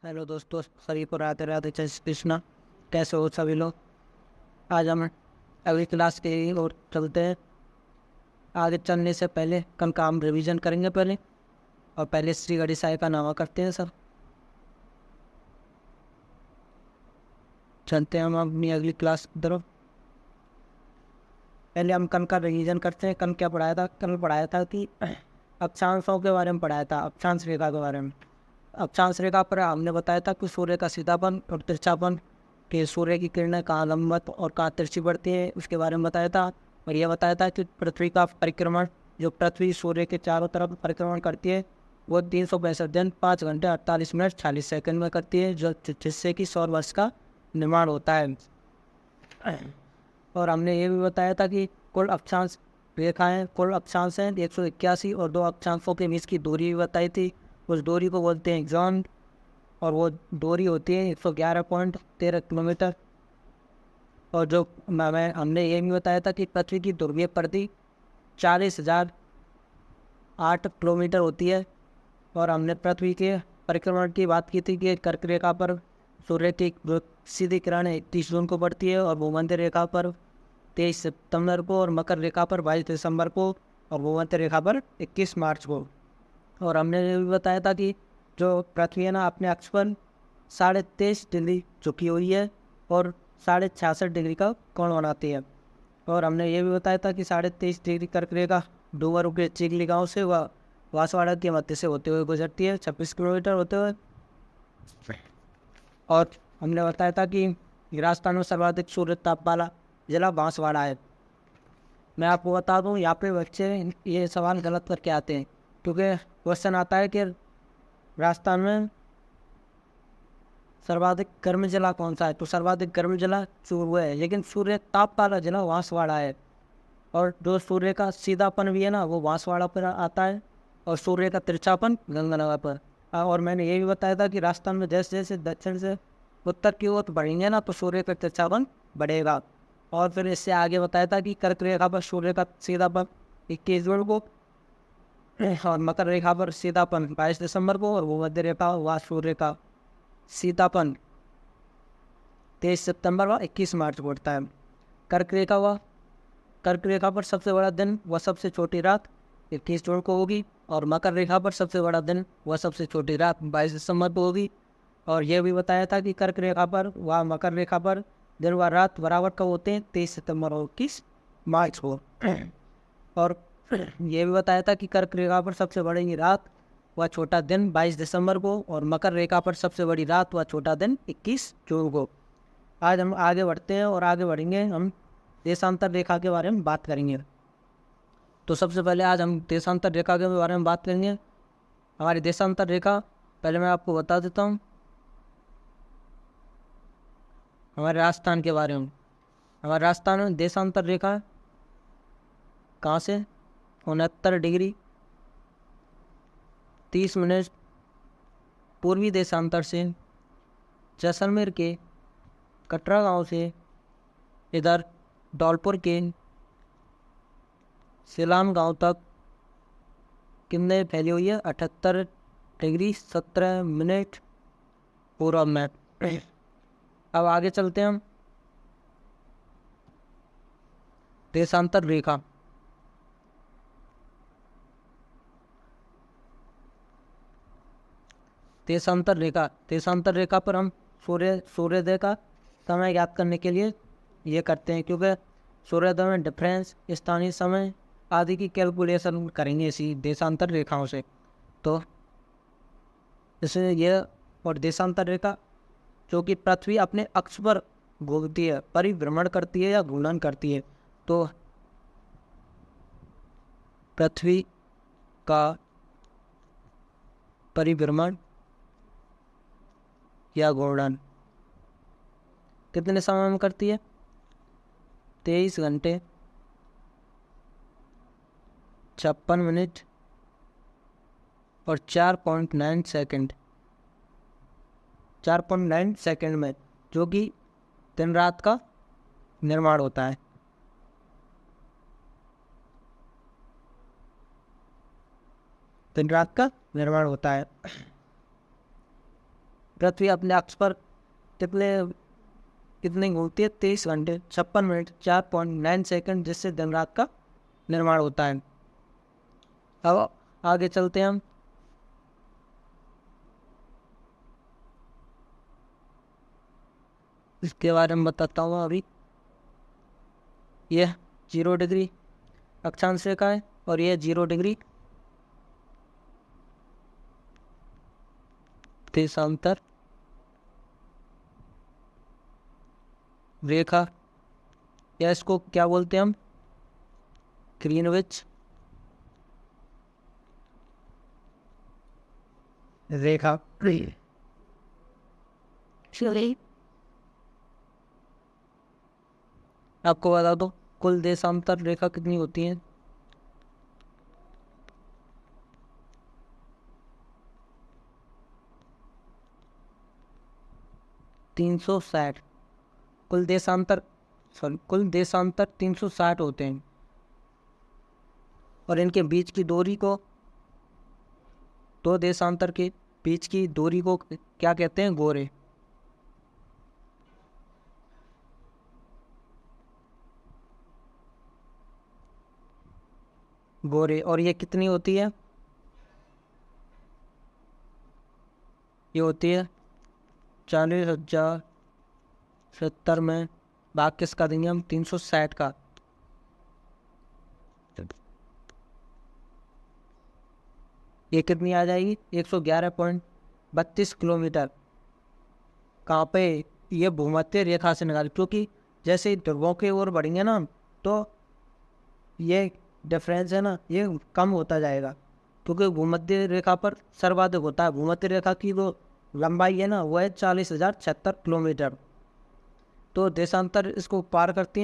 Hello दोस्तों, सभी को राधे राधे, जय श्री कृष्णा। कैसे हो सभी लोग? आज हम अगली क्लास की ओर चलते हैं। आगे चलने से पहले कल का हम रिवीजन करेंगे पहले, और पहले श्री गणेश साई का नामा करते हैं सर। चलते हैं हम अपनी अगली क्लास की तरफ। पहले हम कल का रिवीजन करते हैं। कल क्या पढ़ाया था? कल पढ़ाया था कि अक्षांशों के बारे में पढ़ाया था, अक्षांश रेखा के बारे में। अक्षांश रेखा पर हमने बताया था कि सूर्य का सीधापन और तिरछापन, कि सूर्य की किरणें कहाँ लंबवत और कहाँ तिरछी बढ़ती है, उसके बारे में बताया था। और यह बताया था कि पृथ्वी का परिक्रमण, जो पृथ्वी सूर्य के चारों तरफ परिक्रमण करती है, वो 365 दिन 5 घंटे 48 मिनट 40 सेकंड में करती है, जिससे कि सौर वर्ष का निर्माण होता है। और हमने ये भी बताया था कि कुल अक्षांश रेखाएं, कुल अक्षांश हैं 181, और दो अक्षांशों के बीच की दूरी भी बताई थी। उस दूरी को बोलते हैं जॉन, और वो दूरी होती है 111.13 किलोमीटर। और जो हमने ये भी बताया था कि पृथ्वी की ध्रुवीय परिधि 40,008 किलोमीटर होती है। और हमने पृथ्वी के परिक्रमण की बात की थी कि कर्क रेखा पर सूर्य की सीधी किरण 31 जून को पड़ती है, और भूमध्य रेखा पर 23 सितंबर को, और मकर रेखा पर 22 दिसंबर को, और भूमध्य रेखा पर 21 मार्च को। और हमने ये भी बताया था कि जो पृथ्वी है ना, अपने अक्ष पर 23.5 डिग्री झुकी हुई है, और 66.5 डिग्री का कोण बनाती है। और हमने ये भी बताया था कि 23.5 डिग्री कर्क रेखा डूमर के चिगली गांव से वह बांसवाड़ा के मध्य से होते हुए गुजरती है, 26 किलोमीटर होते हुए। और हमने बताया था कि राजस्थान में सर्वाधिक सूर्य ताप वाला जिला बांसवाड़ा है। मैं आपको बता दूं, यहाँ पे बच्चे ये सवाल गलत करके आते हैं, क्योंकि क्वेश्चन आता है कि राजस्थान में सर्वाधिक गर्म जिला कौन सा है, तो सर्वाधिक गर्म जिला वो है, लेकिन सूर्य ताप वाला जिला बांसवाड़ा है। और जो सूर्य का सीधापन भी है ना, वो बांसवाड़ा पर आता है, और सूर्य का तिरछापन गंगानगर पर। और मैंने ये भी बताया था कि राजस्थान में जैसे जैसे दक्षिण से उत्तर की ओर बढ़ेंगे ना, तो सूर्य का तिरछापन बढ़ेगा। और फिर इससे आगे बताया था कि कर्क रेखा पर सूर्य का सीधापन 21 जून को, और मकर रेखा पर सीधापन 22 दिसंबर को, और भूमध्य रेखा व सूर्य का सीतापन 23 सितंबर व 21 मार्च को उठता है। कर्क रेखा व कर्क रेखा पर सबसे बड़ा दिन व सबसे छोटी रात 21 जून को होगी, और मकर रेखा पर सबसे बड़ा दिन व सबसे छोटी रात 22 दिसंबर को होगी। और यह भी बताया था कि कर्क रेखा पर व मकर रेखा पर दिन व रात बराबर कब होते हैं, 23 सितंबर और 21 मार्च को। और यह भी बताया था कि कर्क रेखा पर सबसे बड़ी रात व छोटा दिन 22 दिसंबर को, और मकर रेखा पर सबसे बड़ी रात व छोटा दिन 21 जून को। आज हम आगे बढ़ते हैं, और आगे बढ़ेंगे हम देशांतर रेखा के बारे में बात करेंगे। तो सबसे पहले आज हम देशांतर रेखा के बारे में बात करेंगे। हमारी देशांतर रेखा, पहले मैं आपको बता देता हूँ हमारे राजस्थान के बारे में। हमारे राजस्थान में देशांतर रेखा कहाँ से 69 डिग्री 30 मिनट पूर्वी देशांतर से जैसलमेर के कटरा गांव से इधर धौलपुर के सिलान गांव तक कितने फैली हुई है, 78 डिग्री 17 मिनट पूर्व में। अब आगे चलते हैं हम। देशांतर रेखा, देशांतर रेखा पर हम सूर्योदय का समय याद करने के लिए ये करते हैं, क्योंकि सूर्योदय में डिफरेंस, स्थानीय समय आदि की कैलकुलेशन करेंगे इसी देशांतर रेखाओं से। तो इसलिए यह, और देशांतर रेखा जो कि पृथ्वी अपने अक्ष पर घूमती है, परिभ्रमण करती है या घूर्णन करती है, तो पृथ्वी का परिभ्रमण या घूर्णन कितने समय में करती है, 23 घंटे 56 मिनट और 4.9 सेकंड में, जो कि दिन रात का निर्माण होता है। दिन रात का निर्माण होता है। पृथ्वी अपने अक्ष पर कितनी घूमती है? 23 घंटे 56 मिनट 4.9 सेकंड, जिससे दिन रात का निर्माण होता है। अब आगे चलते हैं हम। इसके बारे में बताता हूँ अभी। यह 0 डिग्री अक्षांश रेखा है और यह 0 डिग्री देशांतर रेखा, या इसको क्या बोलते हैं हम? ग्रीनविच रेखा। आपको बता दो कुल देशांतर रेखा कितनी होती है? 360। कुल देशांतर 360 होते हैं, और इनके बीच की दूरी को, दो देशांतर के बीच की दूरी को क्या कहते हैं? गोरे। गोरे। और ये कितनी होती है? ये होती है 40,070 में भाग किसका देंगे हम? 360 का। ये कितनी आ जाएगी? 111.32 किलोमीटर। कहाँ पे? ये भूमध्य रेखा से निकाल, क्योंकि जैसे ध्रुवों की ओर बढ़ेंगे ना तो ये डिफरेंस है ना, ये कम होता जाएगा, क्योंकि भूमध्य रेखा पर सर्वाधिक होता है। भूमध्य रेखा की जो लंबाई है ना वो है 40,076 किलोमीटर। तो देशांतर इसको पार काटती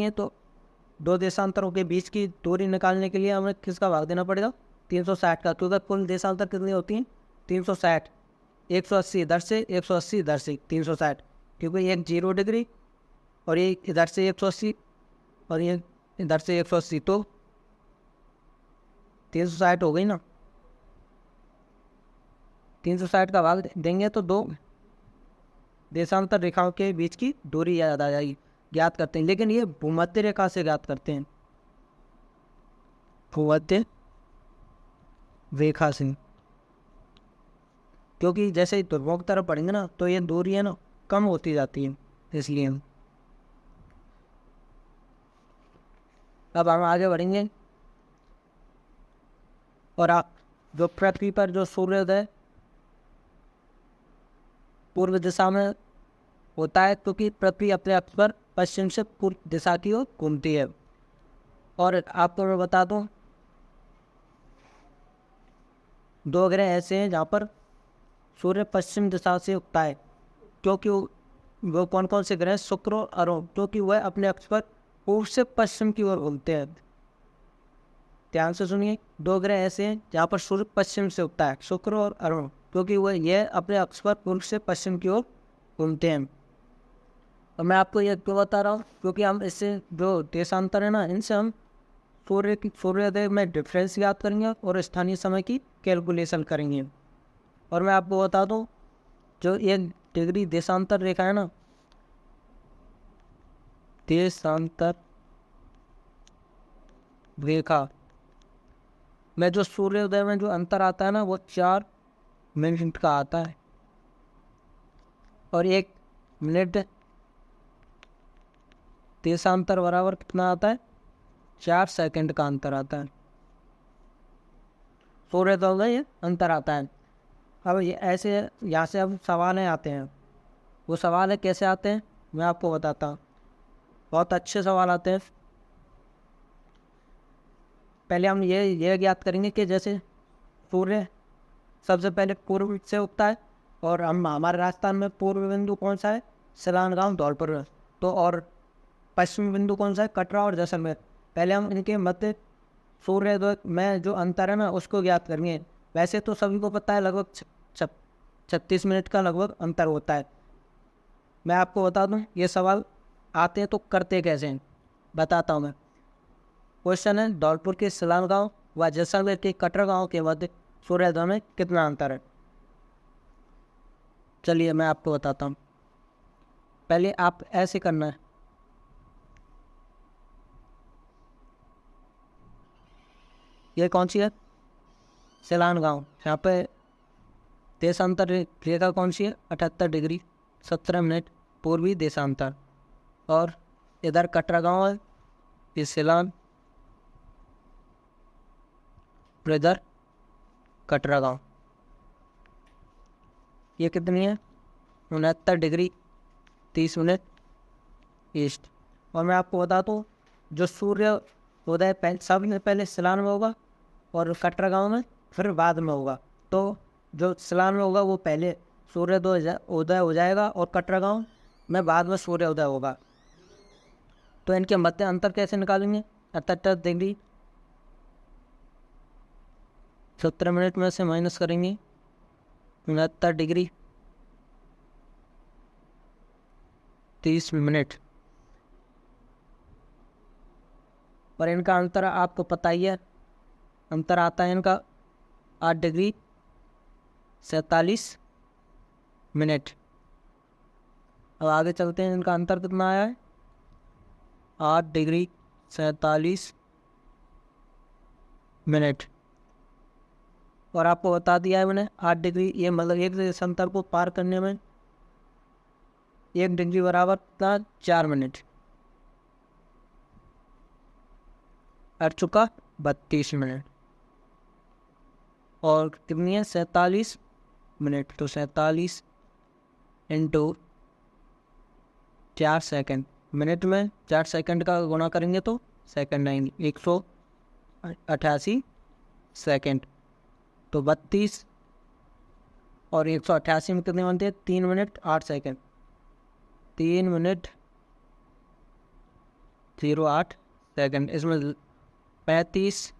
हैं, तो दो देशांतरों के बीच की दूरी निकालने के लिए हमें किसका भाग देना पड़ेगा? 360 का, क्योंकि कुल देशांतर कितनी होती हैं? 360। 180 इधर से, 180 इधर से, 360, क्योंकि एक 0 डिग्री और ये इधर से 180 और ये इधर से 180, तो 360 हो गई ना। 360 का भाग देंगे तो दो देशांतर रेखाओं के बीच की दूरी याद आ जाएगी। ज्ञात करते हैं, लेकिन ये भूमध्य रेखा से ज्ञात करते हैं, भूमध्य रेखा से, क्योंकि जैसे ही ध्रुवों की तरफ बढ़ेंगे ना तो ये दूरी है ना कम होती जाती है, इसलिए। अब हम आगे बढ़ेंगे, और आप जो पृथ्वी पर जो सूर्योदय पूर्व दिशा में होता है, क्योंकि पृथ्वी अपने अक्ष पर पश्चिम से पूर्व दिशा की ओर घूमती है। और आपको मैं बता दूं, दो ग्रह ऐसे हैं जहाँ पर सूर्य पश्चिम दिशा से उगता है, क्योंकि वो कौन कौन से ग्रह? शुक्र और अरुण, क्योंकि वह अपने अक्ष पर पूर्व से पश्चिम की ओर घूमते हैं। ध्यान से सुनिए, दो ग्रह ऐसे हैं जहाँ पर सूर्य पश्चिम से उगता है, शुक्र और अरुण, क्योंकि वह यह अपने अक्ष पर पूर्व से पश्चिम की ओर घूमते हैं। और मैं आपको ये क्यों बता रहा हूँ? क्योंकि हम इससे जो देशांतर है ना, इनसे हम सूर्योदय में डिफरेंस याद करेंगे और स्थानीय समय की कैलकुलेशन करेंगे। और मैं आपको बता दूं, जो ये डिग्री देशांतर रेखा है ना, देशांतर रेखा में जो सूर्योदय में जो अंतर आता है ना वो 4 मिनट का आता है, और 1 मिनट देशांतर बराबर कितना आता है? 4 सेकंड का अंतर आता है, सूर्योदय में ये अंतर आता है। अब ये ऐसे यहाँ से अब सवाल आते हैं, वो सवाल है कैसे आते हैं मैं आपको बताता हूँ। बहुत अच्छे सवाल आते हैं। पहले हम ये ज्ञात करेंगे कि जैसे सूर्य सबसे पहले पूर्व से उगता है, और हम हमारे राजस्थान में पूर्व बिंदु कौन सा है? सिलानगांव, धौलपुर। तो और पश्चिमी बिंदु कौन सा है? कटरा और जैसलमेर। पहले हम इनके मध्य सूर्योदय में जो अंतर है ना उसको ज्ञात करेंगे। वैसे तो सभी को पता है लगभग 36 मिनट का लगभग अंतर होता है। मैं आपको बता दूं, ये सवाल आते हैं तो करते कैसे हैं बताता हूँ मैं। क्वेश्चन है, धौलपुर के सिलानगांव व जैसलमेर के कटरा गांव के मध्य सूर्योदय में कितना अंतर है? चलिए मैं आपको बताता हूँ। पहले आप ऐसे करना है, ये कौन सी है, सिलान गांव। यहाँ पे देशांतर रेखा कौन सी है, 78 डिग्री 17 मिनट पूर्वी देशांतर। और इधर कटरा गांव है, ये सिलान, और इधर कटरा गांव। ये कितनी है, 69 डिग्री 30 मिनट ईस्ट। और मैं आपको बता दूँ, जो सूर्य उदय सबसे पहले सिलान में होगा और कटरा गांव में फिर बाद में होगा। तो जो सिलान में होगा वो पहले सूर्य उदय हो जाएगा और कटरा गांव में बाद में सूर्य उदय होगा। तो इनके मध्य अंतर कैसे निकालेंगे, 78 डिग्री 17 मिनट में से माइनस करेंगे 69 डिग्री 30 मिनट, और इनका अंतर आपको पता ही है, अंतर आता है इनका 8 डिग्री 47 मिनट। अब आगे चलते हैं, इनका अंतर कितना आया है, 8 डिग्री 47 मिनट। और आपको बता दिया है मैंने 8 डिग्री, ये मतलब एक देशांतर को पार करने में 1 डिग्री बराबर था 4 मिनट, अट चुका 32 मिनट। और कितनी है, 47 मिनट। तो 47 इंटू 4 सेकंड, मिनट में 4 सेकंड का गुणा करेंगे तो सेकंड आएंगे, 188 सेकंड। तो 32 और 188 में कितने बनते हैं, 3 मिनट 8 सेकंड, 3 मिनट 08 सेकंड। इसमें 35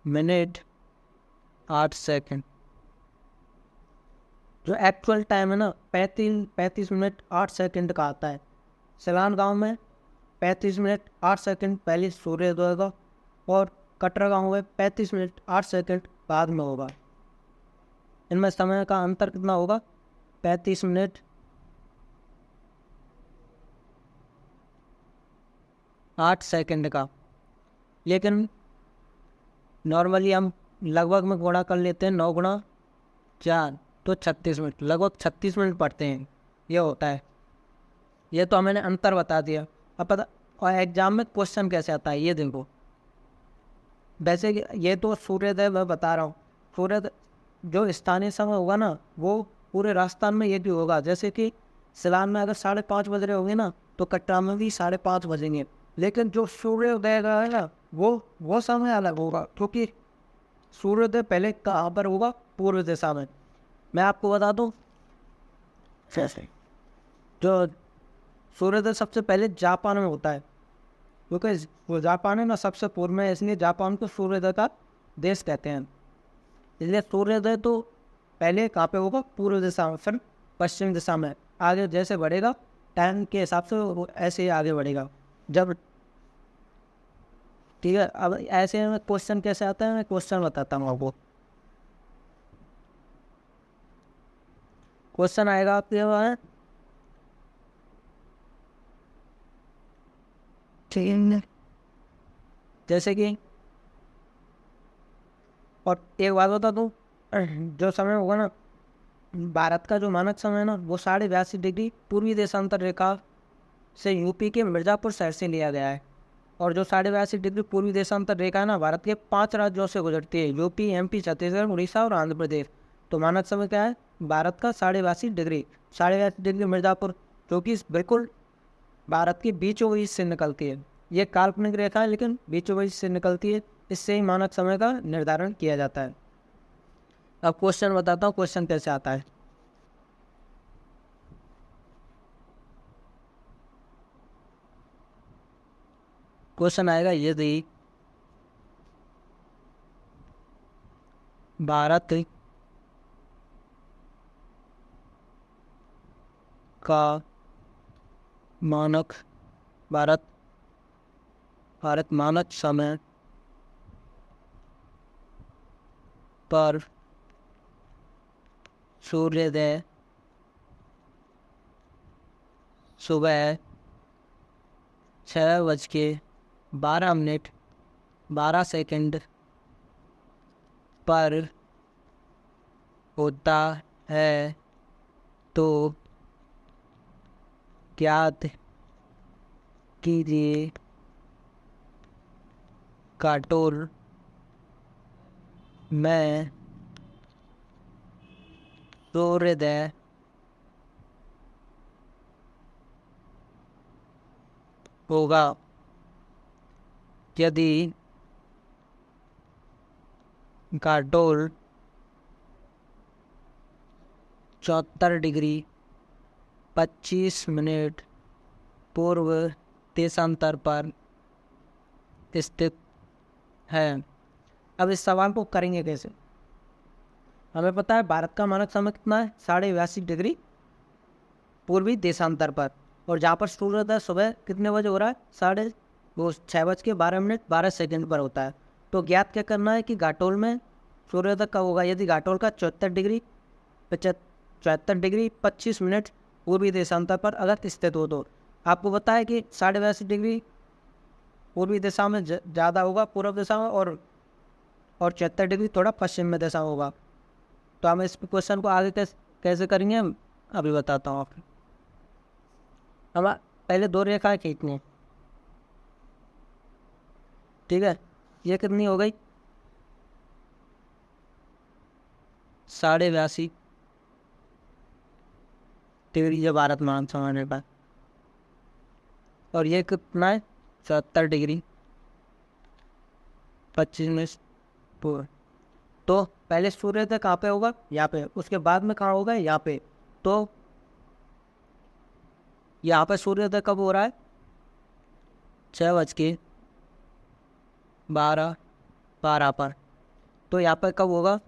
मिनट 8 सेकंड। जो एक्चुअल टाइम है ना 35 मिनट 8 सेकंड का आता है। सिलान गांव में 35 मिनट 8 सेकंड पहले सूर्योदय होगा और कटरा गांव में 35 मिनट 8 सेकंड बाद में होगा। इनमें समय का अंतर कितना होगा, 35 मिनट 8 सेकंड का। लेकिन नॉर्मली हम लगभग में गुणा कर लेते हैं, 9 गुणा 4 तो 36 मिनट, लगभग 36 मिनट पड़ते हैं, ये होता है। ये तो मैंने अंतर बता दिया। अब पता और एग्जाम में क्वेश्चन कैसे आता है ये देखो। वैसे कि ये तो सूर्योदय मैं बता रहा हूँ, सूर्योदय जो स्थानीय समय होगा ना वो पूरे राजस्थान में ये भी होगा। जैसे कि सिलान में अगर 5:30 बज रहे होंगे ना तो कटरा में भी 5:30 बजेंगे। लेकिन जो सूर्योदय का है ना वो समय अलग होगा, क्योंकि सूर्योदय पहले कहाँ पर होगा, पूर्व दिशा में। मैं आपको बता दूँ, जो सूर्योदय सबसे पहले जापान में होता है, क्योंकि वो जापान है ना सबसे पूर्व में, इसलिए जापान को सूर्योदय का देश कहते हैं। इसलिए सूर्योदय तो पहले कहाँ पे होगा, पूर्व दिशा में, फिर पश्चिम दिशा में। आगे जैसे बढ़ेगा टाइम के हिसाब से वो ऐसे ही आगे बढ़ेगा जब, ठीक है। अब ऐसे में क्वेश्चन कैसे आता है, मैं क्वेश्चन बताता हूँ आपको। क्वेश्चन आएगा आपके वहाँ, ठीक है, जैसे कि, और एक बात बता दूँ, जो समय होगा ना भारत का जो मानक समय है ना वो 82.5 डिग्री पूर्वी देशांतर रेखा से यूपी के मिर्ज़ापुर शहर से लिया गया है। और जो 82.5 डिग्री पूर्वी देशांतर रेखा है ना भारत के 5 राज्यों से गुजरती है, यूपी, एमपी, छत्तीसगढ़, उड़ीसा और आंध्र प्रदेश। तो मानक समय क्या है भारत का, 82.5 डिग्री। 82.5 डिग्री मिर्ज़ापुर, जो कि बिल्कुल भारत के बीचों बीच से निकलती है। ये काल्पनिक रेखा है लेकिन बीचों बीच से निकलती है, इससे ही मानक समय का निर्धारण किया जाता है। अब क्वेश्चन बताता हूँ, क्वेश्चन कैसे आता है। क्वेश्चन आएगा ये दी, भारत का मानक भारत भारत मानक समय पर सूर्योदय सुबह 6:12 पर होता है तो ज्ञात कीजिए काटोल में सूर्योदय होगा। यदि काटोल 74°25' पूर्व देशांतर पर स्थित है। अब इस सवाल को करेंगे कैसे? हमें पता है भारत का मानक समय कितना है, 82.82° पूर्वी देशांतर पर, और जहाँ पर सूर्योदय सुबह कितने बजे हो रहा है, 6:12 पर होता है। तो ज्ञात क्या करना है कि घाटोल में सूर्योदय कब होगा। यदि घाटोल का 74°25' पूर्वी देशांतर पर अगर स्थित हो तो आपको पता है कि 82.82° पूर्वी दिशा में ज़्यादा होगा, पूर्व दिशा में, और 74° थोड़ा पश्चिम में दिशा होगा। तो हम इस क्वेश्चन को आगे कैसे करेंगे हम अभी बताता हूँ आपको। हम पहले दो रेखाएं खींचनी है, ठीक है। ये कितनी हो गई, 82.82°, ये भारत मानक समय पर, और ये कितना है, 74°25' पूर्व। तो पहले सूर्योदय कहाँ पे होगा, यहाँ पे, उसके बाद में कहाँ होगा, यहाँ पे। तो यहाँ पे सूर्योदय कब हो रहा है, 6:12 पर। तो यहाँ पे कब होगा,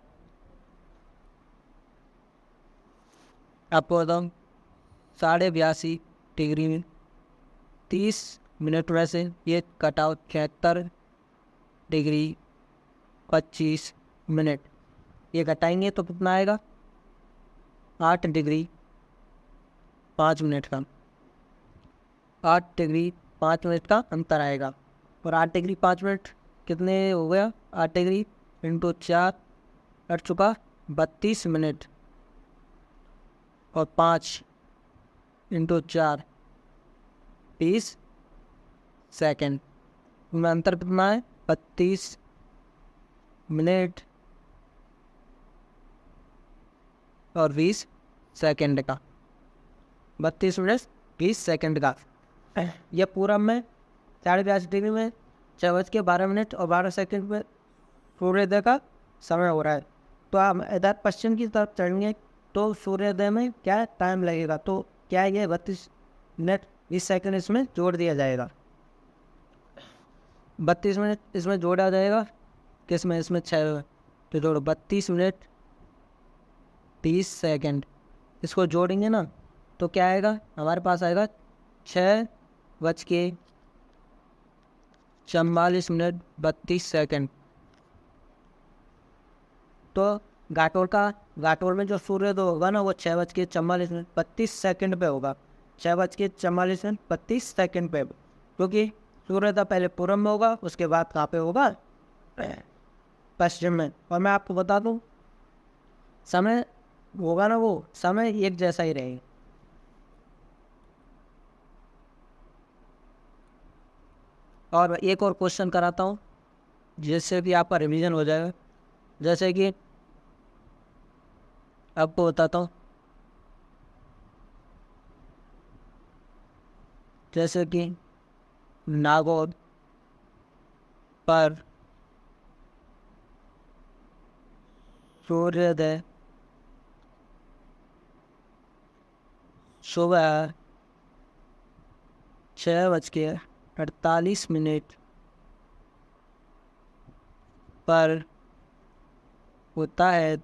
आपको बताऊँ, 82.82° में 30 मिनट में से ये कटाओ 73°25', ये घटाएंगे तो कितना आएगा, 8°5' का, 8°5' का अंतर आएगा। और 8°5' कितने हो गया, 8° इंटू 4 कट चुका 32 मिनट, और 5 इंटू 4 30 सेकेंड में अंतर कितना है, 32 मिनट और 20 सेकेंड का, 32 मिनट 20 सेकेंड का। यह पूरब में 82.82° में 6:12 और 12 में सूर्योदय का समय हो रहा है। तो हम इधर पश्चिम की तरफ चढ़ेंगे तो सूर्योदय में क्या टाइम लगेगा, तो क्या है, ये 32 मिनट 20 सेकेंड इसमें जोड़ दिया जाएगा। 32 मिनट इसमें जोड़ा जाएगा, किसमें, इसमें 6, तो जोड़ो 32 मिनट 30 सेकेंड, इसको जोड़ेंगे ना तो क्या आएगा, हमारे पास आएगा 6:44 तो घाटोल में जो सूर्योदय होगा ना वो 6:44 पे होगा, 6:44 पे, क्योंकि सूर्योदय पहले पूरब में होगा, उसके बाद कहाँ पे होगा, पश्चिम में। और मैं आपको बता दूं, समय होगा ना, वो समय एक जैसा ही रहेगा। और एक और क्वेश्चन कराता हूँ जिससे भी आपका रिवीजन हो जाएगा। जैसे कि आपको बताता हूँ, जैसे कि नागौर पर सूर्योदय सुबह 6:48 पर होता है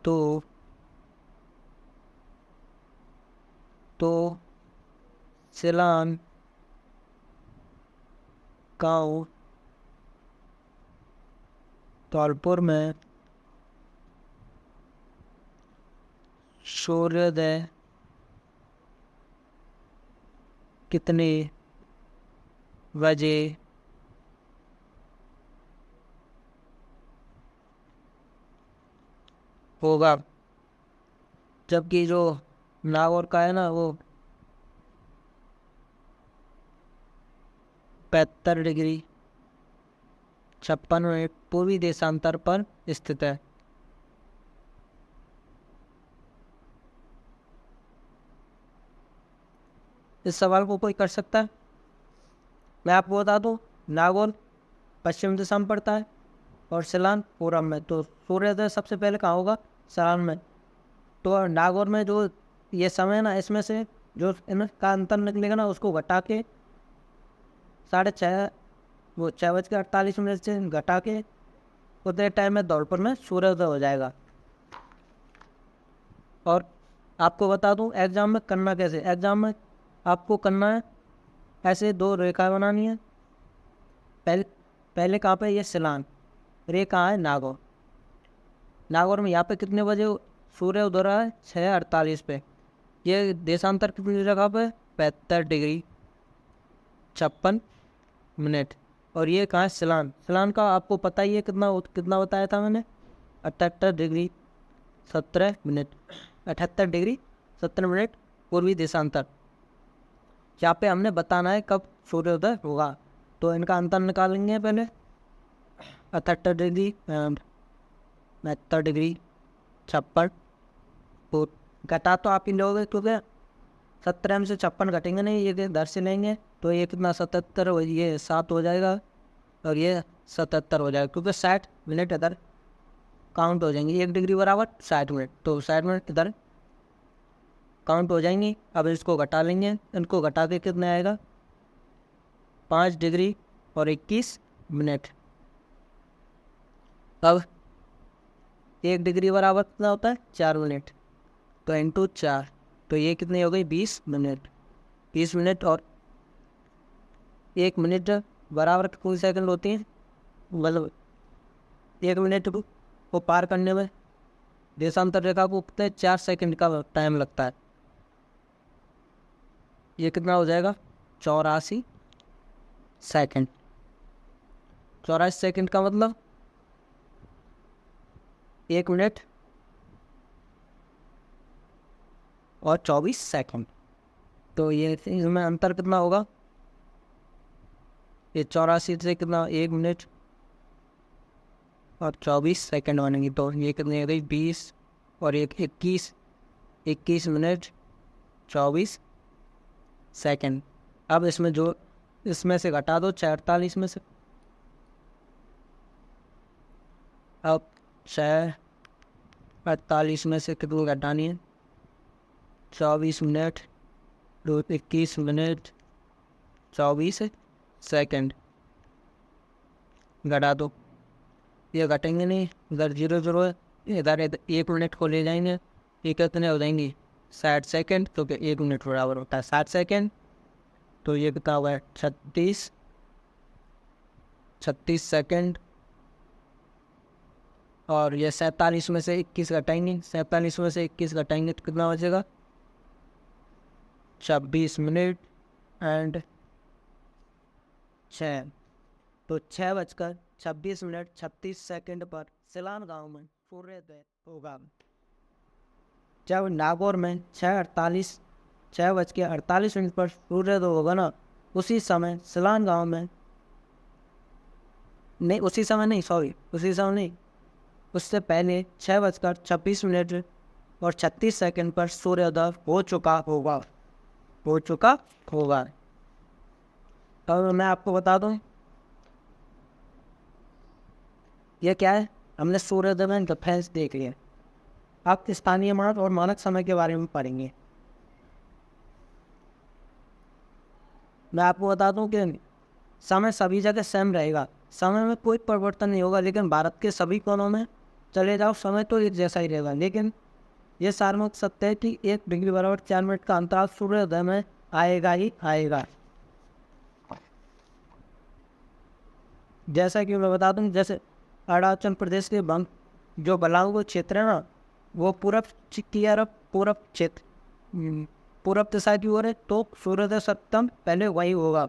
तो सिलान गाँव धौलपुर में सूर्योदय कितने बजे होगा? जबकि जो नागौर का है ना वो 75 डिग्री 56 मिनट पूर्वी देशांतर पर स्थित है। इस सवाल को कोई कर सकता है? मैं आपको बता दूं, नागौर पश्चिम दिशा में पड़ता है और सिलान पूरब में। तो सूर्योदय सबसे पहले कहाँ होगा? सिलान में। तो नागौर में जो ये समय है ना, इसमें से जो इनका अंतर निकलेगा ना, उसको घटा के 6:30 वो 6:48 से घटा के उतने टाइम में धौलपुर में सूर्योदय हो जाएगा। और आपको बता दूं एग्जाम में करना कैसे। एग्जाम में आपको करना है ऐसे 2 रेखाएं बनानी है। पहले पहले कहाँ पे? ये सिलान। रे कहाँ है? नागौर। नागौर में यहाँ पे कितने बजे सूर्य उदय रहा है? 6:48 पे। ये देशांतर कितनी जगह पे? 75 डिग्री 56 मिनट। और ये कहाँ है? सिलान। सिलान का आपको पता ही है कितना बताया था मैंने? 78 डिग्री 17 मिनट। 78 डिग्री 17 मिनट पूर्वी देशांतर। यहाँ पे हमने बताना है कब सूर्योदय होगा। तो इनका अंतर निकालेंगे पहले। 78 डिग्री 72 डिग्री 56 तो घटा तो आप ही लोगे, क्योंकि 17 में से 56 घटेंगे नहीं, ये इधर से लेंगे तो ये कितना 77 ये 7 हो जाएगा और ये 77 हो जाएगा, क्योंकि 60 मिनट इधर काउंट हो जाएंगे। 1 डिग्री बराबर 60 मिनट, तो 60 मिनट इधर काउंट हो जाएंगी। अब इसको घटा लेंगे, इनको घटा के कितने आएगा? 5 डिग्री और 21 मिनट। अब 1 डिग्री बराबर कितना होता है? 4 मिनट। तो इंटू 4, तो ये कितनी हो गई? 20 मिनट। 20 मिनट और 1 मिनट बराबर कितनी सेकंड होती हैं? मतलब 1 मिनट को पार करने में देशांतर रेखा को कितने 4 सेकंड का टाइम लगता है। ये कितना हो जाएगा? 84 सेकंड। 84 सेकंड का मतलब 1 मिनट और 24 सेकंड। तो ये इसमें अंतर कितना होगा? ये 84 से कितना 1 मिनट और 24 सेकंड बनेंगी। तो ये कितनी हो गई? 20 और 21 मिनट 24 सेकंड। अब इसमें से घटा दो 48 में से। अब 48 में से कितनी घटानी है? 24 मिनट 21 मिनट 24 सेकंड घटा दो। ये घटेंगे नहीं, इधर 0 है, इधर 1 मिनट को ले जाएंगे। ये कितने हो जाएंगी? 60 सेकंड, क्योंकि 1 मिनट बराबर होता है 60 सेकंड। तो ये कितना हुआ है? 36 सेकंड। और ये 47 में से 21 घटाएंगे। 47 में से 21 घटाएंगे तो कितना बचेगा? 26 मिनट एंड 6। तो 6:26 36 सेकंड पर सिलान गांव में सूर्योदय होगा। जब नागौर में 6:48 पर सूर्योदय होगा ना, उसी समय सिलान गांव में नहीं, उसी समय नहीं, उससे पहले 6:26 और 36 सेकंड पर सूर्योदय हो चुका होगा। अब मैं आपको बता दूं, यह क्या है? हमने सूर्योदय में डिफरेंस देख लिया। आप स्थानीय मानक और मानक समय के बारे में पढ़ेंगे। मैं आपको बता दूं कि समय सभी जगह सेम रहेगा, समय में कोई परिवर्तन नहीं होगा। लेकिन भारत के सभी कोनों में चले जाओ, समय तो एक जैसा ही रहेगा। लेकिन ये सार्वभौमिक सत्य है कि 1 डिग्री बराबर 4 मिनट का अंतराल सूर्योदय में आएगा ही आएगा। जैसा कि मैं बता दूं, जैसे अरुणाचल प्रदेश के जो बलांगीर क्षेत्र है ना, वो पूरब की अरब पूरब क्षेत्र पूरब दिशा की ओर है, तो सूर्योदय सप्तम पहले वही होगा।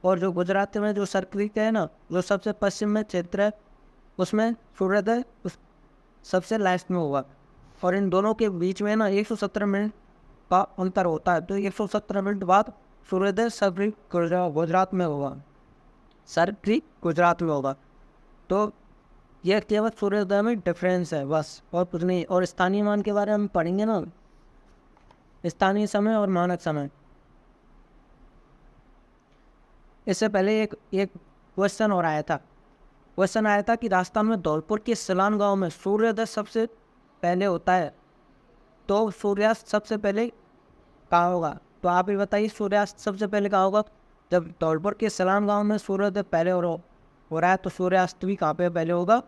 और जो गुजरात में जो सर्कल है ना, जो सबसे पश्चिम में क्षेत्र है, उसमें सूर्योदय सबसे लास्ट में होगा। और इन दोनों के बीच में ना 117 मिनट का अंतर होता है, तो 117 मिनट बाद सूर्योदय सर्कल गुजरात में होगा, सर्कल गुजरात में होगा। तो यह केवल सूर्योदय में डिफरेंस है बस, और कुछ नहीं। और स्थानीय मान के बारे में पढ़ेंगे ना, स्थानीय समय और मानक समय। इससे पहले एक क्वेश्चन और आया था, कि राजस्थान में धौलपुर के सिलान गांव में सूर्योदय सबसे पहले होता है, तो सूर्यास्त सबसे पहले कहाँ होगा? तो आप ही बताइए, सूर्यास्त सबसे पहले कहाँ होगा? जब धौलपुर के सिलान गांव में सूर्योदय पहले हो रहा है, तो सूर्यास्त भी कहाँ पे पहले होगा?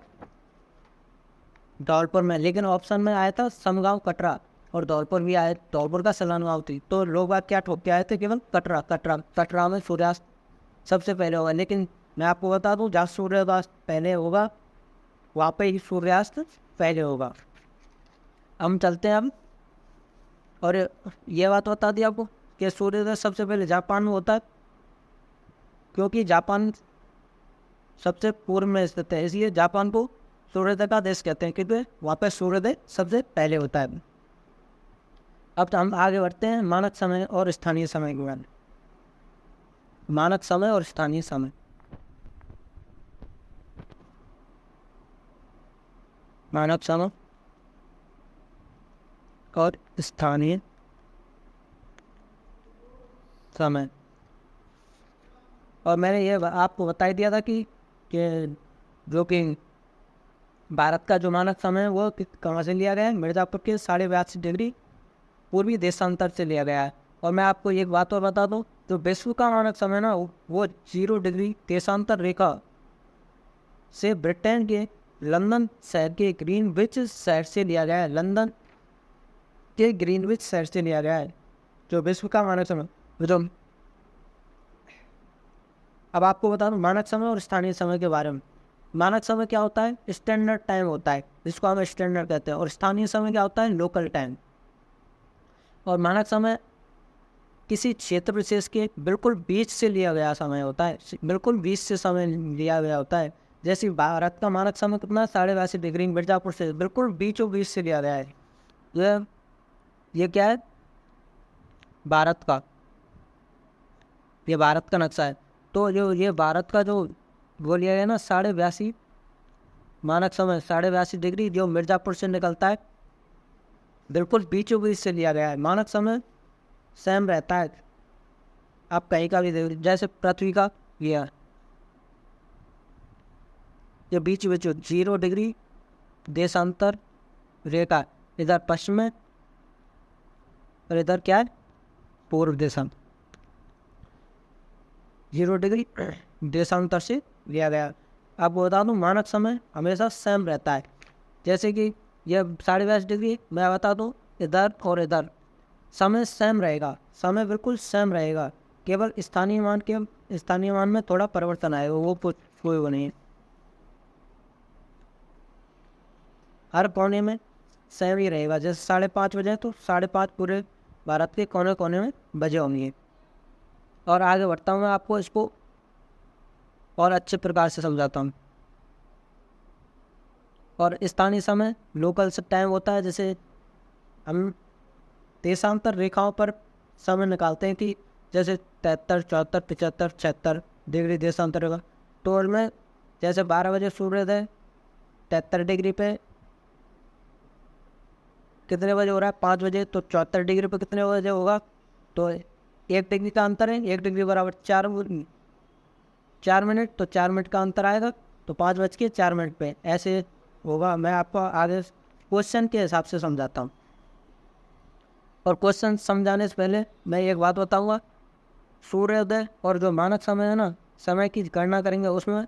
धौलपुर में। लेकिन ऑप्शन में आया था समगांव कटरा, और धौलपुर भी आया, धौलपुर का सिलान गाँव थी, तो लोग बात क्या ठोक के आए थे? केवल कटरा में सूर्यास्त सबसे पहले होगा। लेकिन मैं आपको बता दूं, जहाँ सूर्यास्त पहले होगा वहाँ पे ही सूर्यास्त पहले होगा। हम चलते हैं अब, और ये बात बता दी आपको कि सूर्योदय सबसे पहले जापान में होता है, क्योंकि जापान सबसे पूर्व में स्थित है, इसलिए जापान को सूर्योदय का देश कहते हैं, क्योंकि वहाँ पे सूर्योदय सबसे पहले होता है। अब तो हम आगे बढ़ते हैं मानक समय और स्थानीय समय के बारे में। मानक समय और स्थानीय समय। मानक समय और स्थानीय समय। और मैंने ये आपको बता ही दिया था कि जो कि भारत का जो मानक समय है वो कहाँ से लिया गया है? मिर्ज़ापुर के 82.5 डिग्री पूर्वी देशांतर से लिया गया है। और मैं आपको एक बात और बता दूं, तो विश्व का मानक समय ना वो 0 डिग्री देशांतर रेखा से ब्रिटेन के लंदन शहर के ग्रीनविच शहर से लिया गया है। लंदन के ग्रीनविच शहर से लिया गया है जो विश्व का मानक समय। जो अब आपको बता दूं मानक समय और स्थानीय समय के बारे में। मानक समय क्या होता है? स्टैंडर्ड टाइम होता है, जिसको हम स्टैंडर्ड कहते हैं। और स्थानीय समय क्या होता है? Local time. और मानक समय किसी क्षेत्र विशेष के बिल्कुल बीच से लिया गया समय होता है, बिल्कुल बीच से समय लिया गया होता है। जैसे भारत का मानक समय कितना? 82.5 डिग्री मिर्जापुर से बिल्कुल बीचों बीच से लिया गया है। ये क्या है? भारत का, ये भारत का नक्शा है। तो जो ये भारत का जो वो लिया गया ना 82.5 मानक समय, 82.5 डिग्री जो मिर्जापुर से निकलता है, बिल्कुल बीचों बीच से लिया गया है। मानक समय सेम रहता है, आप कहीं का भी देख, जैसे पृथ्वी का ये बीच बीच 0 डिग्री देशांतर रेखा, इधर पश्चिम में और इधर क्या है? पूर्व देशांतर। 0 डिग्री देशांतर से लिया गया। आपको बता दूं मानक समय हमेशा सेम रहता है। जैसे कि यह 82.5 डिग्री, मैं बता दूं इधर और इधर समय सेम रहेगा, समय बिल्कुल सेम रहेगा। केवल स्थानीय मान में थोड़ा परिवर्तन आएगा, वो कोई वो नहीं है। हर कोने में सेम ही रहेगा। जैसे 5:30 बजे तो 5:30 पूरे भारत के कोने कोने में बजे होंगे। और आगे बढ़ता हूँ, मैं आपको इसको और अच्छे प्रकार से समझाता हूँ। और स्थानीय समय लोकल से टाइम होता है, जैसे हम देशांतर रेखाओं पर समय निकालते हैं कि जैसे 73, 74, 75, 76 डिग्री देशांतर होगा। तो उनमें जैसे 12 बजे सूर्योदय 73 डिग्री पे कितने बजे हो रहा है? 5 बजे, तो 74 डिग्री पे कितने बजे होगा? तो 1 डिग्री का अंतर है, 1 डिग्री बराबर 4 मिनट, तो 4 मिनट का अंतर आएगा, तो 5:04 पे ऐसे होगा। मैं आपको आगे क्वेश्चन के हिसाब से समझाता हूँ। और क्वेश्चन समझाने से पहले मैं एक बात बताऊँगा, सूर्योदय और जो मानक समय है ना, समय की गणना करेंगे उसमें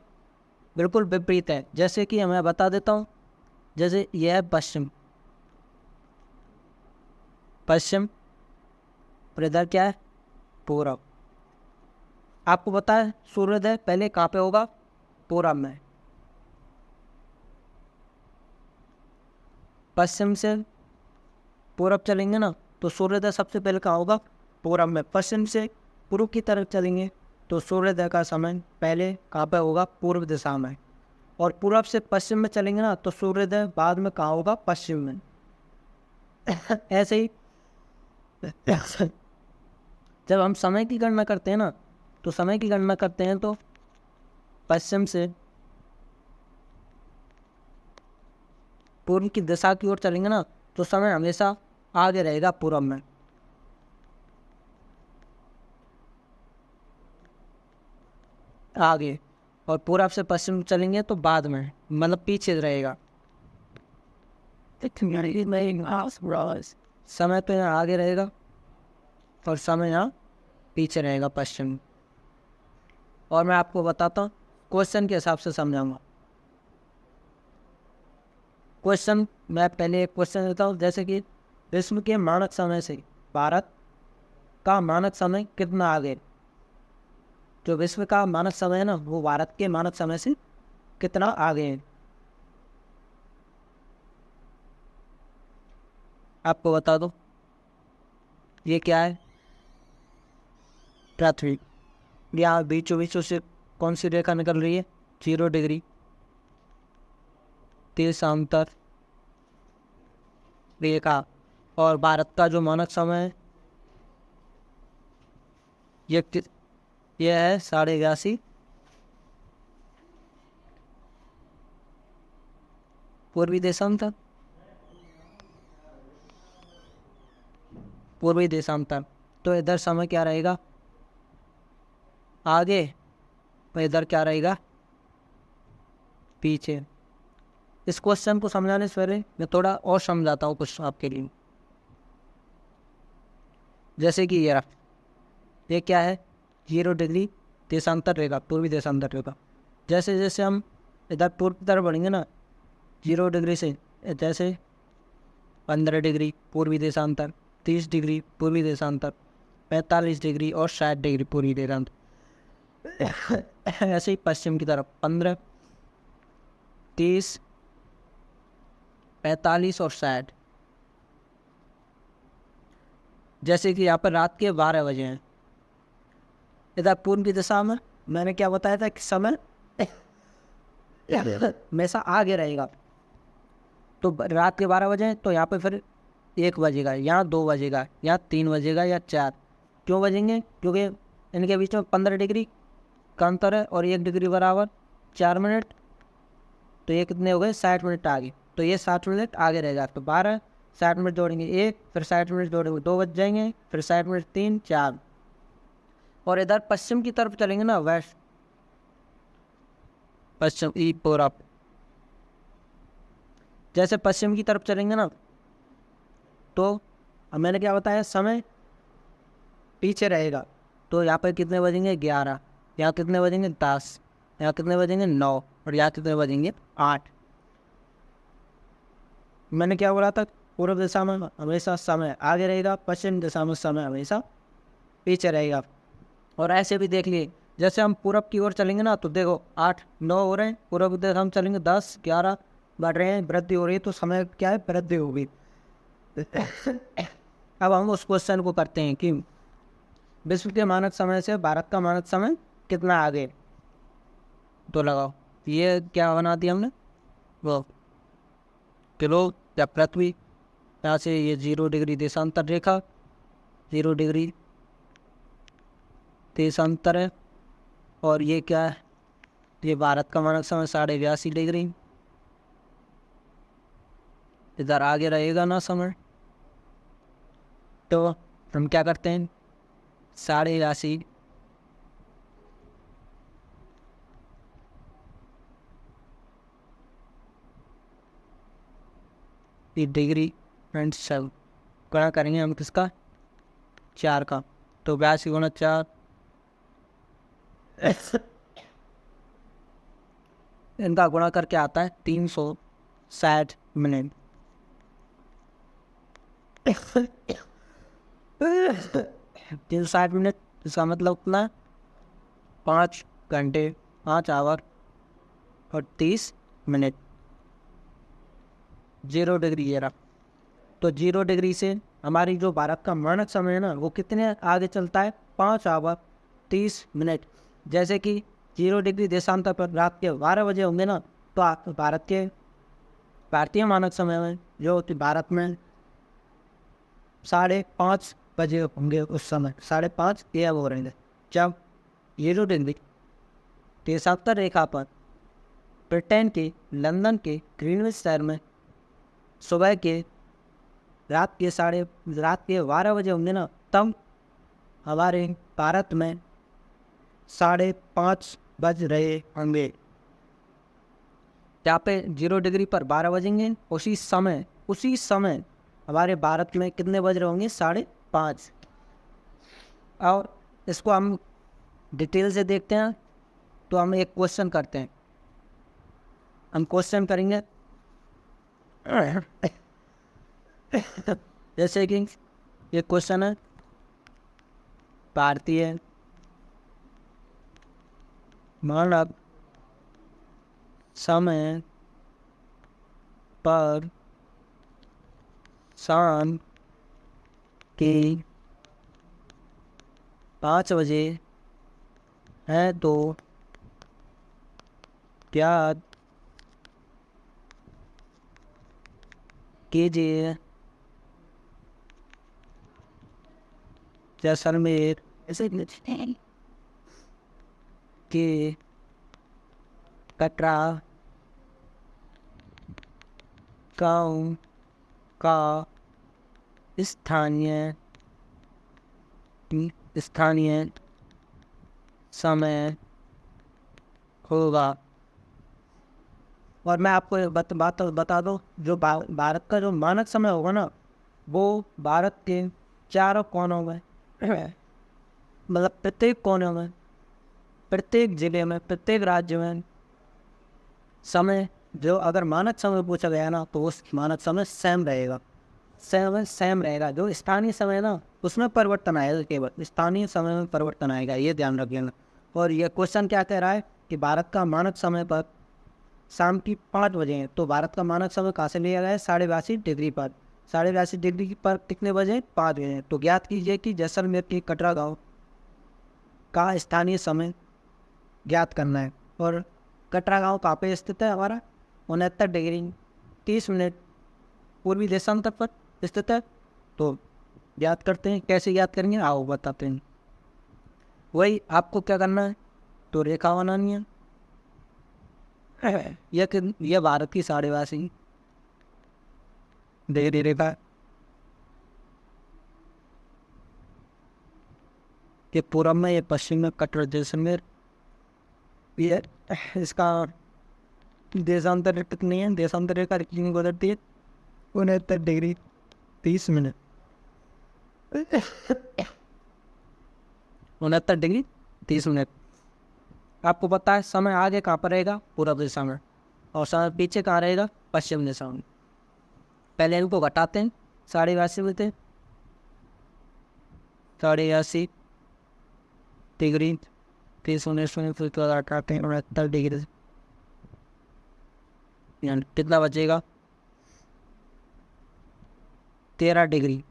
बिल्कुल विपरीत है। जैसे कि मैं बता देता हूँ, जैसे यह है पश्चिम और इधर क्या है? पूरब। आपको पता है सूर्योदय पहले कहाँ पे होगा? पूरब में। पश्चिम से पूरब चलेंगे ना तो सूर्योदय सबसे पहले कहाँ होगा, पूरब में। पश्चिम से पूर्व की तरफ चलेंगे तो सूर्योदय का समय पहले कहाँ पर होगा, पूर्व दिशा में। और पूरब से पश्चिम में चलेंगे ना तो सूर्योदय बाद में कहाँ होगा, पश्चिम में। ऐसे ही जब हम समय की गणना करते हैं ना, तो समय की गणना करते हैं तो पश्चिम से पूर्व की दिशा की ओर चलेंगे ना तो समय हमेशा आगे रहेगा पूर्व में। आगे। और पूरब से पश्चिम चलेंगे तो बाद में, मतलब पीछे रहेगा। समय तो यहाँ आगे रहेगा और समय यहाँ पीछे रहेगा, पश्चिम। और मैं आपको बताता हूँ, क्वेश्चन के हिसाब से समझाऊंगा। क्वेश्चन, मैं पहले एक क्वेश्चन देता हूँ, जैसे कि विश्व के मानक समय से भारत का मानक समय कितना आगे। जो विश्व का मानक समय है ना, वो भारत के मानक समय से कितना आगे है। आपको बता दो, ये क्या है, पृथ्वी। यहाँ बीचों बीचों से कौन सी रेखा निकल रही है, 0 डिग्री देशांतर रेखा। और भारत का जो मानक समय है ये है 81.5 पूर्वी देशांतर। पूर्वी देशांतर। तो इधर समय क्या रहेगा, आगे। तो इधर क्या रहेगा, पीछे। इस क्वेश्चन को समझाने से पहले मैं थोड़ा और समझाता हूँ कुछ आपके लिए। जैसे कि ये क्या है, 0 डिग्री देशांतर रेखा, पूर्वी देशांतर रेखा। जैसे जैसे हम इधर पूर्व की तरफ बढ़ेंगे ना, 0 डिग्री से, जैसे 15 डिग्री पूर्वी देशांतर, 30 डिग्री पूर्वी देशांतर, 45 डिग्री और 60 डिग्री पूर्वी देशांतर। ऐसे ही पश्चिम की तरफ 15, 30, 45 और 60। जैसे कि यहाँ पर रात के 12 बजे हैं, इधर पूर्व की दिशा में मैंने क्या बताया था कि समय हमेशा आगे रहेगा। तो रात के 12 बजे हैं तो यहाँ पे फिर 1 बजेगा, यहाँ 2 बजेगा, यहाँ 3 बजेगा या 4। क्यों बजेंगे, क्योंकि इनके बीच में 15 डिग्री का अंतर है और 1 डिग्री बराबर 4 मिनट। तो ये कितने हो गए, 60 मिनट आगे। तो ये 60 मिनट आगे रहेगा। तो 12, 60 मिनट जोड़ेंगे 1, फिर 60 मिनट जोड़ेंगे 2 बज जाएंगे, फिर 60 मिनट 3, 4। और इधर पश्चिम की तरफ चलेंगे ना, वेस्ट, पश्चिम ई पूरब। जैसे पश्चिम की तरफ चलेंगे ना तो अब मैंने क्या बताया, समय पीछे रहेगा। तो यहाँ पर कितने बजेंगे, 11, यहाँ कितने बजेंगे 10, यहाँ कितने बजेंगे 9, और यहाँ कितने बजेंगे 8। मैंने क्या बोला था, पूर्व दिशा में हमेशा समय आगे रहेगा, पश्चिम दिशा में समय हमेशा पीछे रहेगा। और ऐसे भी देख लिए, जैसे हम पूरब की ओर चलेंगे ना तो देखो 8, 9 हो रहे हैं, पूर्व की तरफ हम चलेंगे 10, 11 बढ़ रहे हैं, वृद्धि हो रही है। तो समय क्या है, वृद्धि होगी। अब हम उस क्वेश्चन को करते हैं कि विश्व के मानक समय से भारत का मानक समय कितना आगे। तो लगाओ, ये क्या बना दिया हमने, वो किलो या पृथ्वी। यहाँ से ये 0 डिग्री देशांतर रेखा, 0 डिग्री देशांतर है। और ये क्या है, ये भारत का मानक समय 82.5 डिग्री। इधर आगे रहेगा ना समय। तो हम क्या करते हैं, 82.5 डिग्री फ्रेंड्स सब गुणा करेंगे हम किसका, 4 का। तो 82 गुणा 4, इनका गुणा करके आता है 360 मिनट। 360 मिनट, इसका मतलब कितना, 5 घंटे, 5 आवर और 30 मिनट। 0 डिग्री ये रहा। तो 0 डिग्री से हमारी जो भारत का मानक समय है ना वो कितने आगे चलता है, 5 आवर 30 मिनट। जैसे कि 0 डिग्री देशांतर पर रात के 12 बजे होंगे ना, तो भारत के भारतीय मानक समय में जो कि भारत में 5:30 बजे होंगे, उस समय 5:30 AM हो रहेंगे, जब 0 डिग्री देशांतर रेखा पर ब्रिटेन के लंदन के ग्रीनविच शहर में सुबह के रात के 12 बजे होंगे ना, तब हमारे भारत में 5:30 बज रहे होंगे। यहाँ पे 0 डिग्री पर 12 बजेंगे, उसी समय हमारे भारत में कितने बज रहे होंगे, 5:30। और इसको हम डिटेल से देखते हैं, तो हम एक क्वेश्चन करते हैं। हम क्वेश्चन करेंगे जैसे कि ये क्वेश्चन है, भारतीय मानक समय पर शाम के 5 बजे है, तो ज्ञात कीजिए जैसलमेर के कटरा गाँव का स्थानीय समय होगा। और मैं आपको एक बता दूं, जो भारत का जो मानक समय होगा ना, वो भारत के चारों कोनों में मतलब प्रत्येक कोने में, प्रत्येक जिले में, प्रत्येक राज्य में समय, जो अगर मानक समय पूछा गया ना, तो उस मानक समय सेम रहेगा। जो स्थानीय समय ना, उसमें परिवर्तन आएगा, केवल स्थानीय समय में परिवर्तन आएगा, ये ध्यान रखिएगा। और ये क्वेश्चन क्या कह रहा है कि भारत का मानक समय पर शाम की 5 बजे हैं, तो भारत का मानक समय कहाँ से लिया गया है, 82.5 डिग्री पर। 82.5 डिग्री पर कितने बजे, 5 बजे। तो ज्ञात कीजिए कि जैसलमेर के कटरा गाँव का स्थानीय समय ज्ञात करना है। और कटरा गाँव कहाँ पे स्थित है, हमारा 69 डिग्री 30 मिनट पूर्वी देशांतर पर स्थित है। तो ज्ञात करते हैं, कैसे ज्ञात करेंगे आओ बताते हैं। वही आपको क्या करना है, तो रेखा बनानी है। यह भारत की 82 डिग्री रेखा ये पूरब में, ये पश्चिम में कटरा जैसलमेर। ये इसका देशांतर कितनी है, देशांतर रेखा कितनी गुजरती है, 69 डिग्री 30 मिनट 69 डिग्री 30 मिनट। आपको पता है समय आगे कहाँ पर रहेगा, पूरब दिशा में, और समय पीछे कहाँ रहेगा, पश्चिम दिशा में। पहले इनको घटाते हैं, 82 में थे, 82 डिग्री 30 मिनट फिर घटाते हैं 69 डिग्री, कितना बचेगा, 13 डिग्री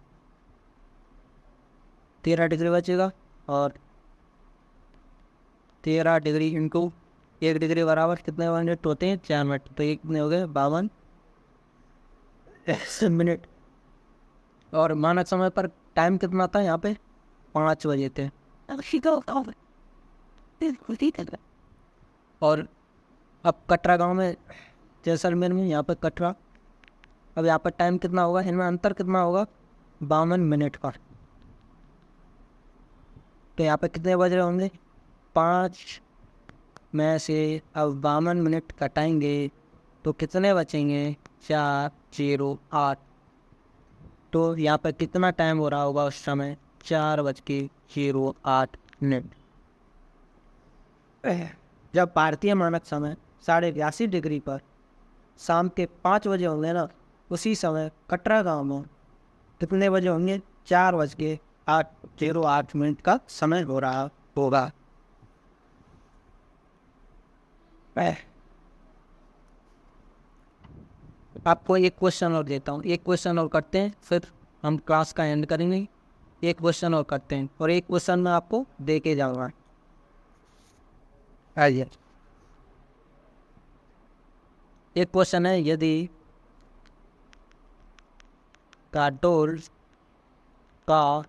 बचेगा। और 13 डिग्री इंटू 1 डिग्री बराबर कितने मिनट होते हैं, 4 मिनट। तो ये कितने हो गए, 52 मिनट। और मानक समय पर टाइम कितना था, यहाँ पे 5 बजे थे। और अब कटरा गांव में, जैसलमेर में, यहाँ पर कटरा, अब यहाँ पर टाइम कितना होगा, इनमें अंतर कितना होगा, 52 मिनट का। तो यहाँ पर कितने बज रहे होंगे, 5 में से अब 52 मिनट कटाएंगे तो कितने बचेंगे, 4 0 8। तो यहाँ पर कितना टाइम हो रहा होगा उस समय, 4:08। जब भारतीय मानक समय 82.5 डिग्री पर शाम के 5 बजे होंगे ना, उसी समय कटरा गांव में कितने बजे होंगे, 4:08 का समय हो रहा होगा। आपको एक क्वेश्चन और देता हूँ, एक क्वेश्चन और करते हैं, फिर हम क्लास का एंड करेंगे। एक क्वेश्चन और करते हैं और एक क्वेश्चन मैं आपको दे के जाऊँगा। आइए, एक क्वेश्चन है, यदि काटोल का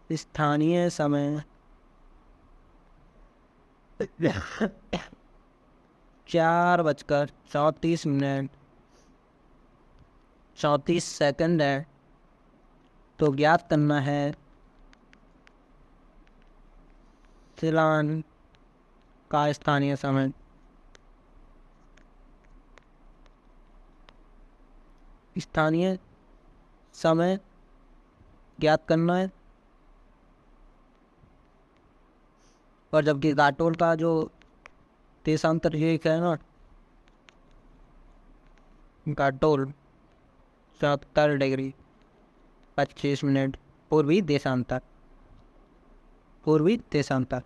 स्थानीय समय 4:34 है, तो ज्ञात करना है सिलान का स्थानीय समय। स्थानीय समय ज्ञात करना है, और जबकि काटोल का जो देशांतर रेख है ना, काटोल 70°25' पूर्वी देशांतर, पूर्वी देशांतर।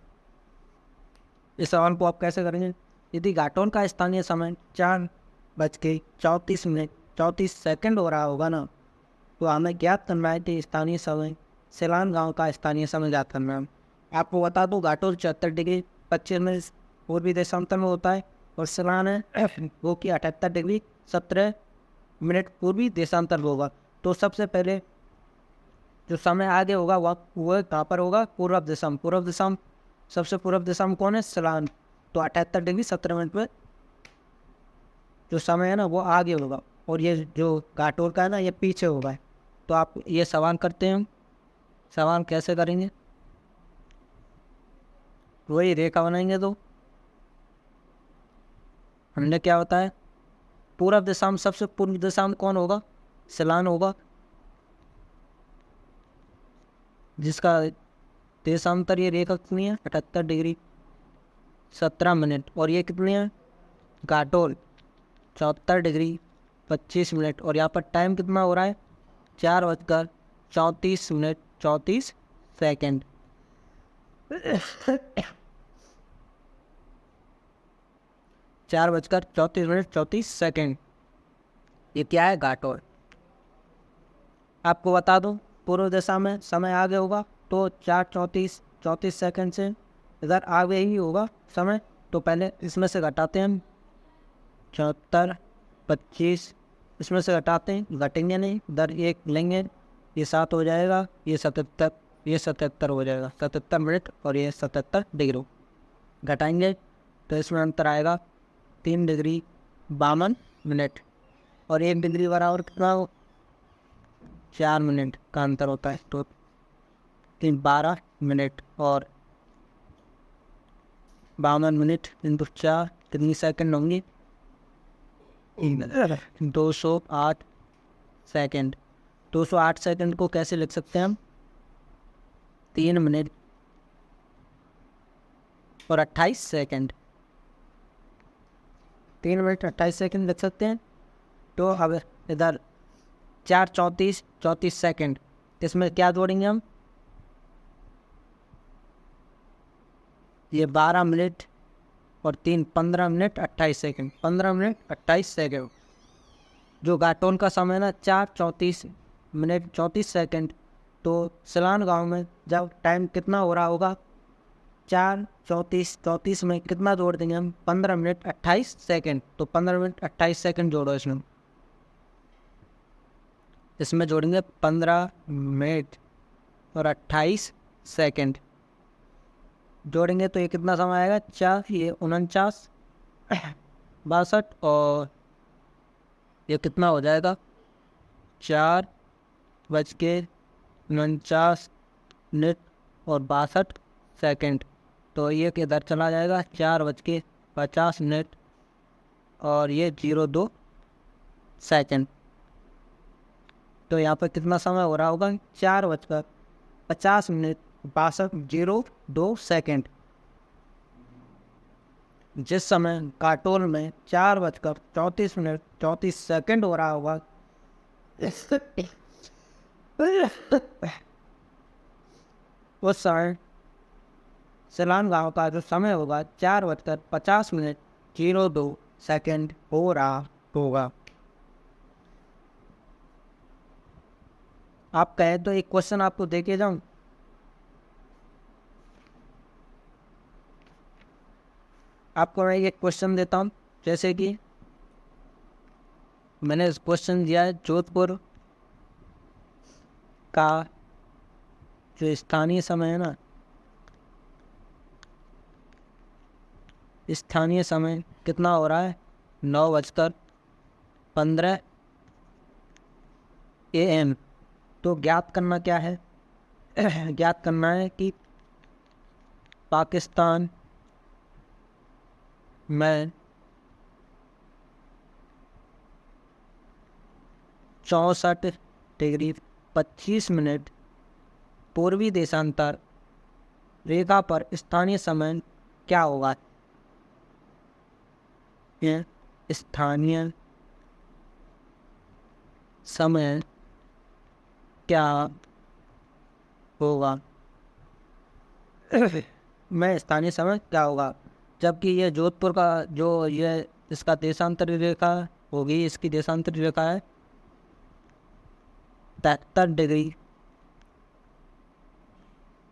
इस सवाल को आप कैसे करेंगे? यदि काटोल का स्थानीय समय 4:34 हो रहा होगा ना, तो हमें ज्ञात करना है कि स्थानीय समय सिलान गांव का स्थानीय समय ज्ञात करना है। आपको बता दूँ, घाटोल 74°25' पूर्वी देशांतर में होता है, और सिलान है वो कि 78°17' पूर्वी देशांतर में होगा। तो सबसे पहले जो समय आगे होगा वह कहाँ पर होगा? पूर्व दिशा में। पूर्व दिशा में सबसे पूर्व दिशा में कौन है? सिलान। तो 78°17' में जो समय है ना वो आगे होगा, और ये जो घाटोल का है ना ये पीछे होगा। तो आप ये सवाल करते हैं, सवाल कैसे करेंगे? वही रेखा बनाएंगे, तो हमने क्या बताया, पूर्व दिशा में सबसे पूर्व दिशा में कौन होगा? सिलान होगा, जिसका देशांतर ये रेखा कितनी है? 78°17'। और ये कितनी है? घाटोल 74°25'। और यहाँ पर टाइम कितना हो रहा है? 4:34 4:34 ये क्या है? घाटोल। आपको बता दूं, पूर्व दिशा में समय आगे होगा, तो 4:34 से इधर आगे ही होगा समय। तो पहले इसमें से घटाते हैं हम, 74, 25 इसमें से घटाते हैं, घटेंगे नहीं, इधर एक लेंगे, ये 7 हो जाएगा, ये 77, ये 77 हो जाएगा, 77 मिनट, और ये 77 डिग्री। घटाएंगे तो इसमें अंतर आएगा 3°52'। और 1 डिग्री बराबर कितना हो? 4 मिनट का अंतर होता है। तो 12 मिनट और 52 मिनट इंटू 4 कितनी सेकंड होंगी? 208 सेकंड। 208 सेकंड को कैसे लिख सकते हैं हम? 3 मिनट और 28 सेकंड। 3 मिनट 28 सेकंड लिख सकते हैं। तो अब इधर 4:34 सेकंड, इसमें क्या जोड़ेंगे हम? ये 12 मिनट और 3 15 मिनट 28 सेकंड, 15 मिनट 28 सेकंड। जो घाटोल का समय ना 4:34 तो सिलान गांव में जब टाइम कितना हो रहा होगा? 4:34 में कितना जोड़ देंगे हम? 15 मिनट 28 सेकंड। तो 15 मिनट 28 सेकंड जोड़ो इसमें, इसमें जोड़ेंगे 15 मिनट और 28 सेकंड जोड़ेंगे, तो ये कितना समय आएगा? 4, ये 49, 62, और ये कितना हो जाएगा? 4:49 और 62 तो ये किधर चला जाएगा? 4:50 और ये 02 सेकंड। तो यहाँ पर कितना समय हो रहा होगा? 4:50 सेकंड। जिस समय काटोल में 4:34 हो रहा होगा, उस समय सिलान गांव का जो समय होगा 4:50 हो रहा होगा। आप कहें तो एक क्वेश्चन आपको दे के जाऊँ? आपको मैं एक क्वेश्चन देता हूँ, जैसे कि मैंने क्वेश्चन दिया है, जोधपुर का जो स्थानीय समय है ना, स्थानीय समय कितना हो रहा है? 9:15 AM। तो ज्ञात करना क्या है? ज्ञात करना है कि पाकिस्तान में 64°25' पूर्वी देशांतर रेखा पर स्थानीय समय क्या होगा? ये स्थानीय समय क्या होगा? मैं स्थानीय समय क्या होगा, जबकि ये जोधपुर का जो ये इसका देशांतरी रेखा होगी, इसकी देशांतरी रेखा है 73°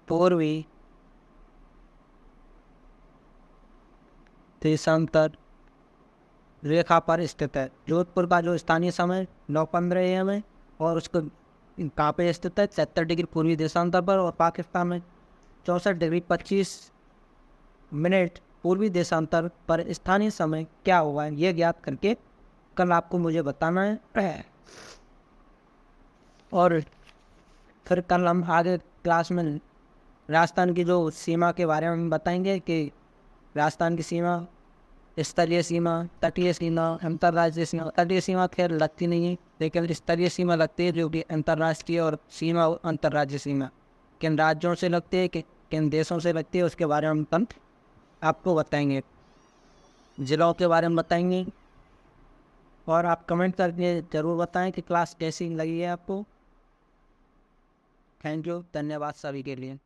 पूर्वी देशांतर रेखा पर स्थित है। जोधपुर का जो स्थानीय समय 9:15 AM है, और उसको कहाँ पे स्थित है? 73° पूर्वी देशांतर पर, और पाकिस्तान में 64°25' पूर्वी देशांतर पर स्थानीय समय क्या होगा, ये ज्ञात करके कल आपको मुझे बताना है। और फिर कल हम आगे क्लास में राजस्थान की जो सीमा के बारे में बताएंगे कि राजस्थान की सीमा, स्तरीय सीमा, तटीय सीमा, अंतर्राज्यीय सीमा। तटीय सीमा खैर लगती नहीं है, लेकिन स्तरीय सीमा लगती है, जो कि अंतर्राष्ट्रीय और सीमा अंतर्राज्यीय सीमा किन राज्यों से लगती है, कि किन देशों से लगती है, उसके बारे में हम कल आपको बताएंगे। जिलों के बारे में बताएंगे। और आप कमेंट करके ज़रूर बताएं कि क्लास कैसी लगी है आपको। थैंक यू, धन्यवाद सभी के लिए।